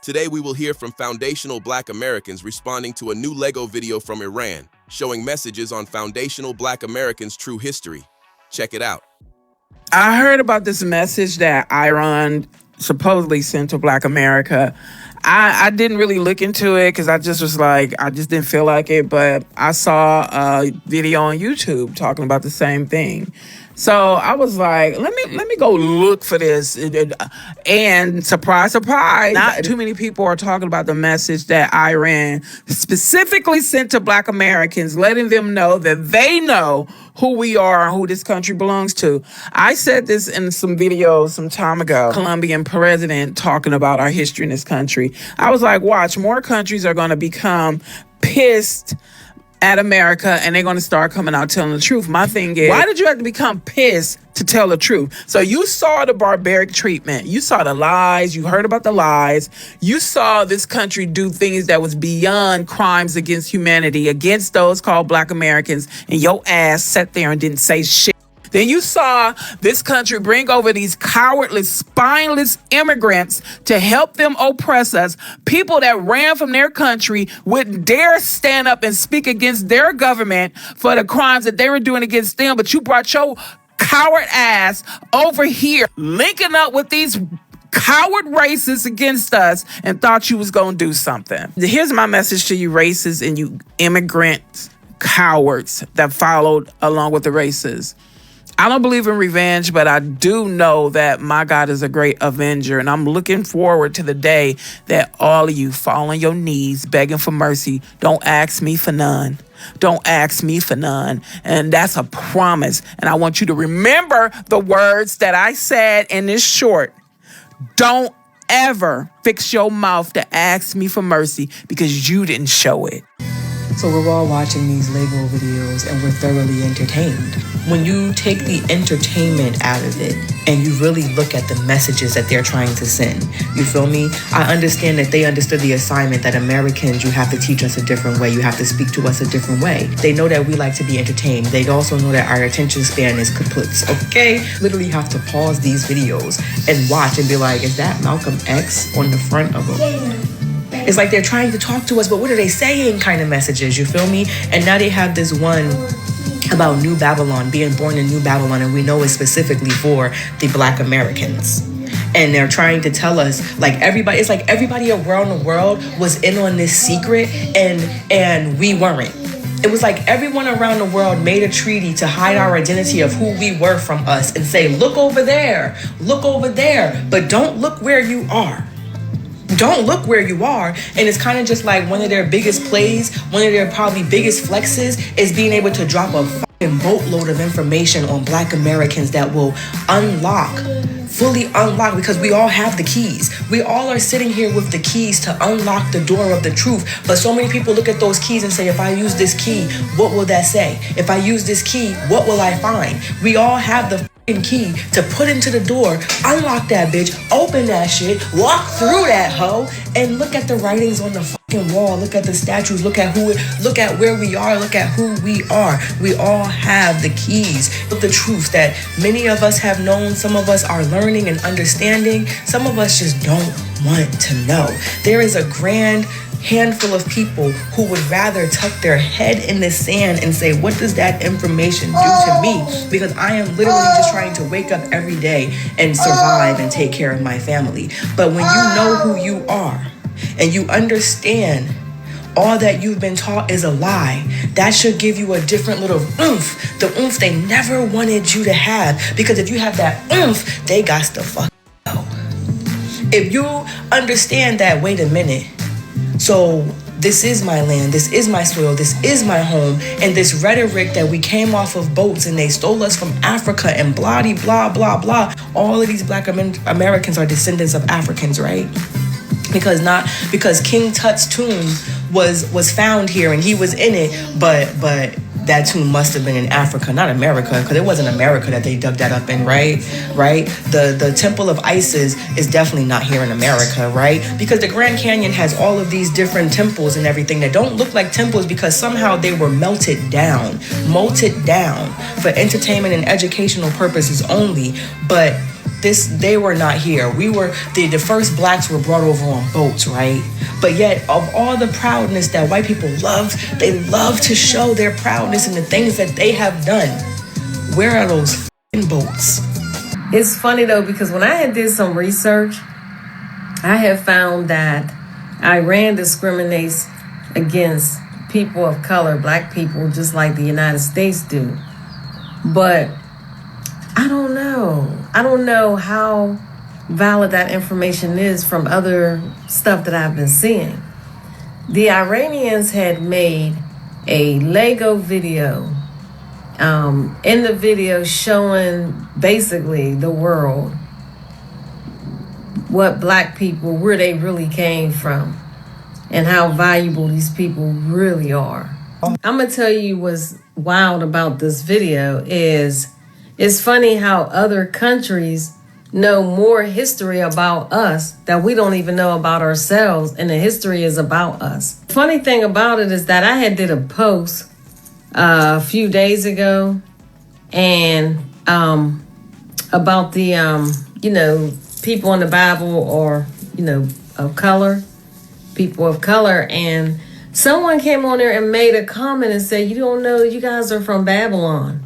Today we will hear from foundational Black Americans responding to a new Lego video from Iran, showing messages on foundational Black Americans' true history. Check it out. I heard about this message that Iran supposedly sent to Black America. I didn't really look into it because I just didn't feel like it, but I saw a video on YouTube talking about the same thing. So I was like, let me go look for this. And surprise, surprise, not too many people are talking about the message that Iran specifically sent to Black Americans, letting them know that they know who we are and who this country belongs to. I said this in some videos some time ago. Colombian president talking about our history in this country. I was like, watch, more countries are going to become pissed at America, and they're going to start coming out telling the truth. My thing is, why did you have to become pissed to tell the truth? So you saw the barbaric treatment. You saw the lies. You heard about the lies. You saw this country do things that was beyond crimes against humanity, against those called Black Americans, and your ass sat there and didn't say shit. Then you saw this country bring over these cowardly, spineless immigrants to help them oppress us. People that ran from their country wouldn't dare stand up and speak against their government for the crimes that they were doing against them. But you brought your coward ass over here, linking up with these coward racists against us and thought you was going to do something. Here's my message to you racists and you immigrant cowards that followed along with the racists. I don't believe in revenge, but I do know that my God is a great avenger. And I'm looking forward to the day that all of you fall on your knees begging for mercy. Don't ask me for none. Don't ask me for none. And that's a promise. And I want you to remember the words that I said in this short. Don't ever fix your mouth to ask me for mercy because you didn't show it. So we're all watching these Lego videos and we're thoroughly entertained. When you take the entertainment out of it and you really look at the messages that they're trying to send, you feel me? I understand that they understood the assignment that Americans, you have to teach us a different way. You have to speak to us a different way. They know that we like to be entertained. They also know that our attention span is kaput. Okay? Literally have to pause these videos and watch and be like, is that Malcolm X on the front of a... It's like they're trying to talk to us, but what are they saying kind of messages, you feel me? And now they have this one about New Babylon, being born in New Babylon, and we know it's specifically for the Black Americans. And they're trying to tell us, like everybody, it's like everybody around the world was in on this secret and we weren't. It was like everyone around the world made a treaty to hide our identity of who we were from us and say, look over there, but don't look where you are. Don't look where you are. And it's kind of just like one of their biggest plays, one of their probably biggest flexes is being able to drop a fucking boatload of information on Black Americans that will fully unlock, because we all have the keys. We all are sitting here with the keys to unlock the door of the truth. But so many people look at those keys and say, if I use this key, what will that say? If I use this key, what will I find? We all have the key to put into the door, unlock that bitch, open that shit, walk through that hoe, and look at the writings on the fucking wall, look at the statues, look at where we are, look at who we are. We all have the keys of the truth that many of us have known, some of us are learning and understanding, some of us just don't want to know. There is a grand handful of people who would rather tuck their head in the sand and say, what does that information do to me? Because I am literally just trying to wake up every day and survive and take care of my family. But when you know who you are and you understand all that you've been taught is a lie, that should give you a different little oomph, the oomph they never wanted you to have. Because if you have that oomph, they got to fuck out. If you understand that, wait a minute, so this is my land, this is my soil, this is my home, and this rhetoric that we came off of boats and they stole us from Africa and blah, blah, blah, blah. All of these Black Americans are descendants of Africans, right? Because King Tut's tomb was found here and he was in it, but that tomb must have been in Africa, not America, because it wasn't America that they dug that up in, right? The Temple of Isis is definitely not here in America, right? Because the Grand Canyon has all of these different temples and everything that don't look like temples because somehow they were melted down for entertainment and educational purposes only. But they were not here. We were the first blacks were brought over on boats, right? But yet, of all the proudness that white people love, they love to show their proudness in the things that they have done. Where are those f***ing boats? It's funny though, because when I had did some research, I have found that Iran discriminates against people of color, black people, just like the United States do. But I don't know. I don't know how valid that information is from other stuff that I've been seeing. The Iranians had made a Lego video, in the video showing basically the world what black people, where they really came from and how valuable these people really are. I'm gonna tell you what's wild about this video is it's funny how other countries know more history about us that we don't even know about ourselves, and the history is about us. Funny thing about it is that I had did a post a few days ago and about the people in the Bible, or of color, people of color, and someone came on there and made a comment and said, you don't know, you guys are from Babylon.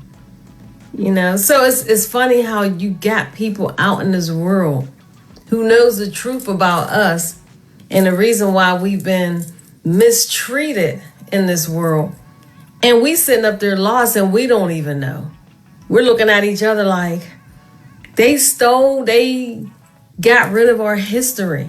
So it's funny how you got people out in this world who knows the truth about us and the reason why we've been mistreated in this world. And we sitting up there lost and we don't even know. We're looking at each other like they got rid of our history.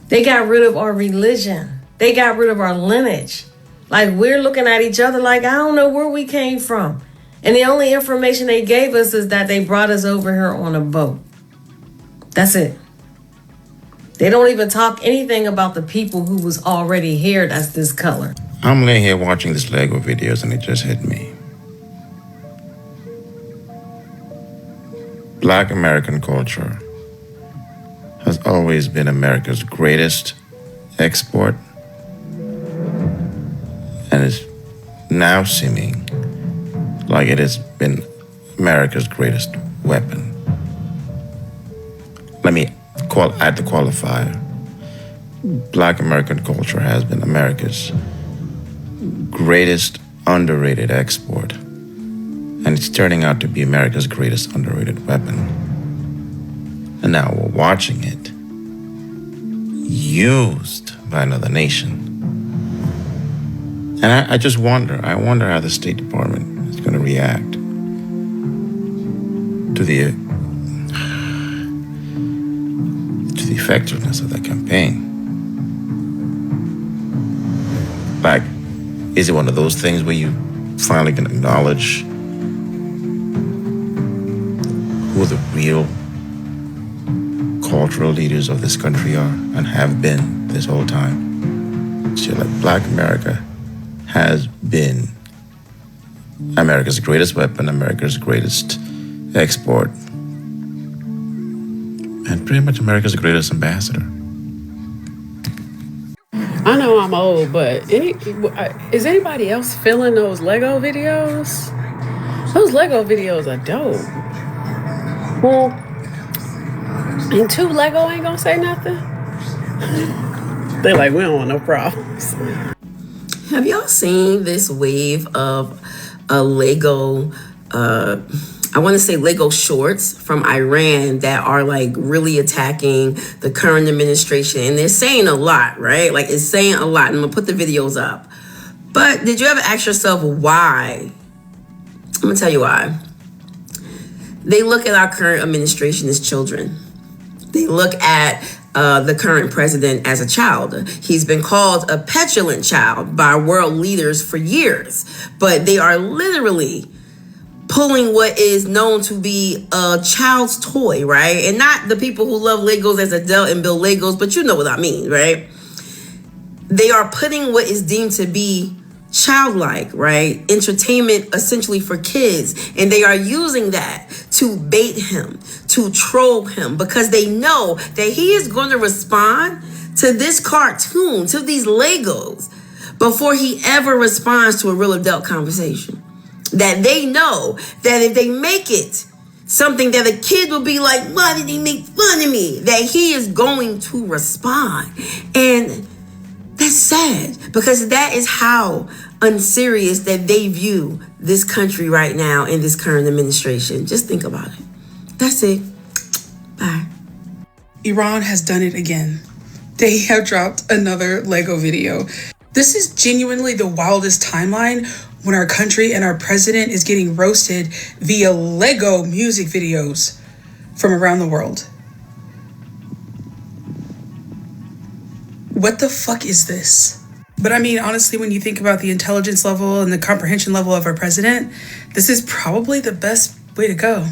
They got rid of our religion. They got rid of our lineage. Like, we're looking at each other like, I don't know where we came from. And the only information they gave us is that they brought us over here on a boat. That's it. They don't even talk anything about the people who was already here that's this color. I'm laying here watching these Lego videos and it just hit me. Black American culture has always been America's greatest export, and is now seeming like it has been America's greatest weapon. Let me add the qualifier. Black American culture has been America's greatest underrated export, and it's turning out to be America's greatest underrated weapon. And now we're watching it used by another nation. And I just wonder how the State Department is going to react to the effectiveness of that campaign. Like, is it one of those things where you finally can acknowledge who the real cultural leaders of this country are and have been this whole time? So like, Black America has been America's greatest weapon, America's greatest export, and pretty much America's greatest ambassador. I know I'm old, but is anybody else feeling those Lego videos? Those Lego videos are dope. Well, and two Lego ain't gonna say nothing. They like, we don't want no problems. Have y'all seen this wave of Lego, I want to say Lego shorts from Iran that are like really attacking the current administration? And they're saying a lot, right? Like, it's saying a lot. And I'm going to put the videos up. But did you ever ask yourself why? I'm going to tell you why. They look at our current administration as children. They look at the current president as a child. He's been called a petulant child by world leaders for years, but they are literally pulling what is known to be a child's toy, right? And not the people who love Legos as adult and build Legos, but you know what I mean, right? They are putting what is deemed to be childlike, right? Entertainment essentially for kids. And they are using that to bait him, to troll him, because they know that he is going to respond to this cartoon, to these Legos, before he ever responds to a real adult conversation. That they know that if they make it something that a kid will be like, why did he make fun of me? That he is going to respond. And that's sad, because that is how unserious that they view this country right now in this current administration. Just think about it. That's it. Bye. Iran has done it again. They have dropped another Lego video. This is genuinely the wildest timeline when our country and our president is getting roasted via Lego music videos from around the world. What the fuck is this? But I mean, honestly, when you think about the intelligence level and the comprehension level of our president, this is probably the best way to go.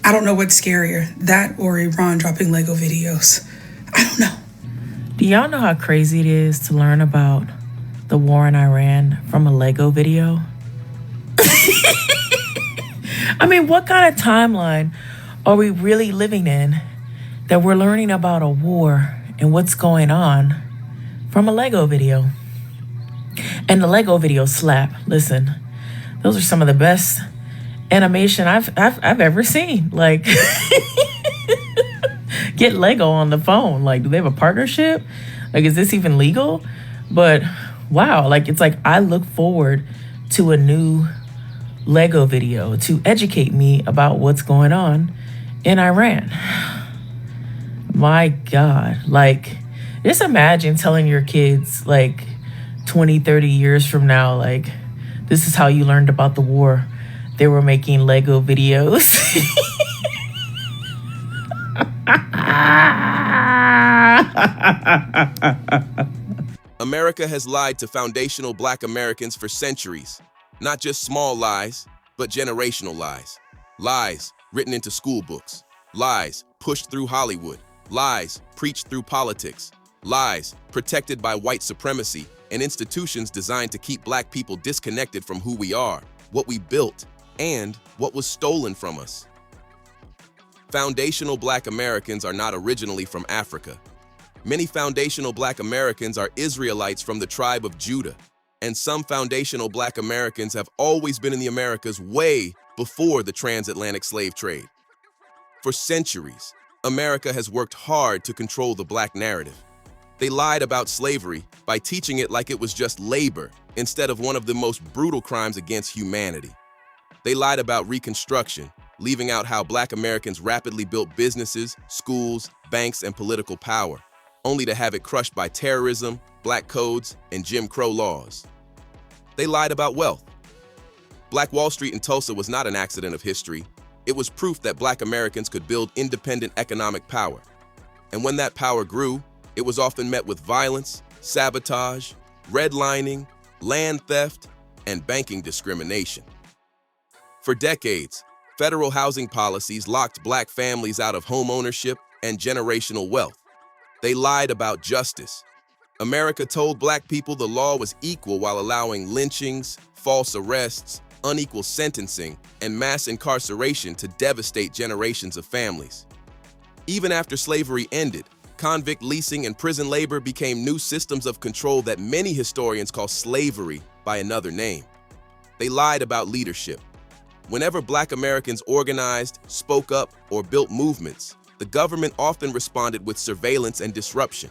I don't know what's scarier, that or Iran dropping Lego videos. I don't know. Do y'all know how crazy it is to learn about the war in Iran from a Lego video? I mean, what kind of timeline are we really living in that we're learning about a war and what's going on from a Lego video? And the Lego video slap. Listen, those are some of the best animation I've ever seen. Like, get Lego on the phone. Like, do they have a partnership? Like, is this even legal? But wow, like, it's like I look forward to a new Lego video to educate me about what's going on in Iran. My God, like, just imagine telling your kids like 20, 30 years from now, like, this is how you learned about the war. They were making Lego videos. America has lied to foundational Black Americans for centuries. Not just small lies, but generational lies. Lies written into school books. Lies pushed through Hollywood. Lies preached through politics. Lies protected by white supremacy and institutions designed to keep Black people disconnected from who we are, what we built, and what was stolen from us. Foundational Black Americans are not originally from Africa. Many foundational Black Americans are Israelites from the tribe of Judah, and some foundational Black Americans have always been in the Americas way before the transatlantic slave trade. For centuries, America has worked hard to control the Black narrative. They lied about slavery by teaching it like it was just labor instead of one of the most brutal crimes against humanity. They lied about Reconstruction, leaving out how Black Americans rapidly built businesses, schools, banks, and political power, only to have it crushed by terrorism, Black codes, and Jim Crow laws. They lied about wealth. Black Wall Street in Tulsa was not an accident of history. It was proof that Black Americans could build independent economic power. And when that power grew, it was often met with violence, sabotage, redlining, land theft, and banking discrimination. For decades, federal housing policies locked Black families out of home ownership and generational wealth. They lied about justice. America told Black people the law was equal while allowing lynchings, false arrests, unequal sentencing, and mass incarceration to devastate generations of families. Even after slavery ended, convict leasing and prison labor became new systems of control that many historians call slavery by another name. They lied about leadership. Whenever Black Americans organized, spoke up, or built movements, the government often responded with surveillance and disruption.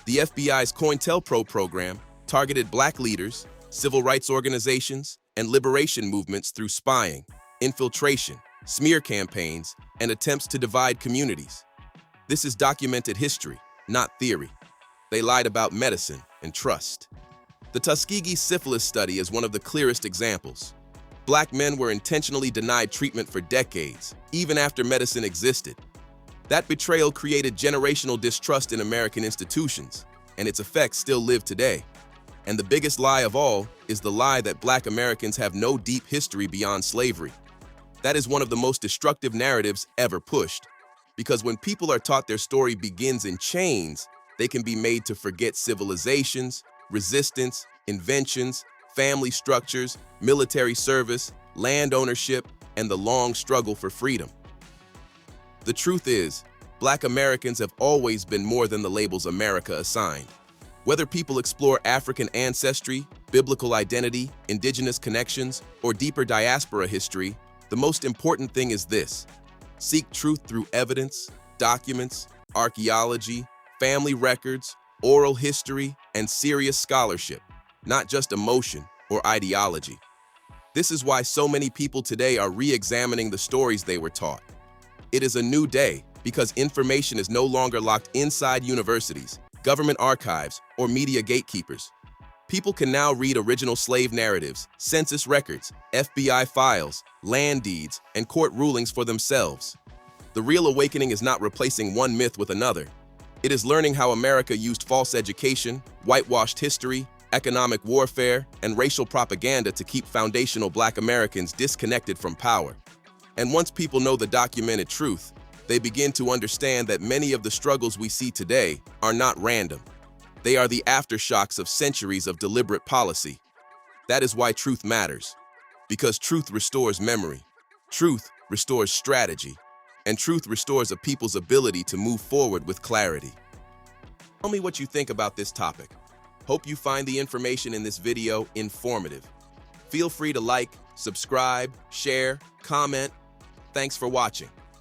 The FBI's COINTELPRO program targeted Black leaders, civil rights organizations, and liberation movements through spying, infiltration, smear campaigns, and attempts to divide communities. This is documented history, not theory. They lied about medicine and trust. The Tuskegee syphilis study is one of the clearest examples. Black men were intentionally denied treatment for decades, even after medicine existed. That betrayal created generational distrust in American institutions, and its effects still live today. And the biggest lie of all is the lie that Black Americans have no deep history beyond slavery. That is one of the most destructive narratives ever pushed, because when people are taught their story begins in chains, they can be made to forget civilizations, resistance, inventions, family structures, military service, land ownership, and the long struggle for freedom. The truth is, Black Americans have always been more than the labels America assigned. Whether people explore African ancestry, biblical identity, indigenous connections, or deeper diaspora history, The most important thing is this: seek truth through evidence, documents, archaeology, family records, oral history, and serious scholarship, not just emotion or ideology. This is why so many people today are re-examining the stories they were taught. It is a new day because information is no longer locked inside universities, government archives, or media gatekeepers. People can now read original slave narratives, census records, FBI files, land deeds, and court rulings for themselves. The real awakening is not replacing one myth with another. It is learning how America used false education, whitewashed history, economic warfare, and racial propaganda to keep foundational Black Americans disconnected from power. And once people know the documented truth, they begin to understand that many of the struggles we see today are not random. They are the aftershocks of centuries of deliberate policy. That is why truth matters. Because truth restores memory, truth restores strategy, and truth restores a people's ability to move forward with clarity. Tell me what you think about this topic. Hope you find the information in this video informative. Feel free to like, subscribe, share, comment. Thanks for watching.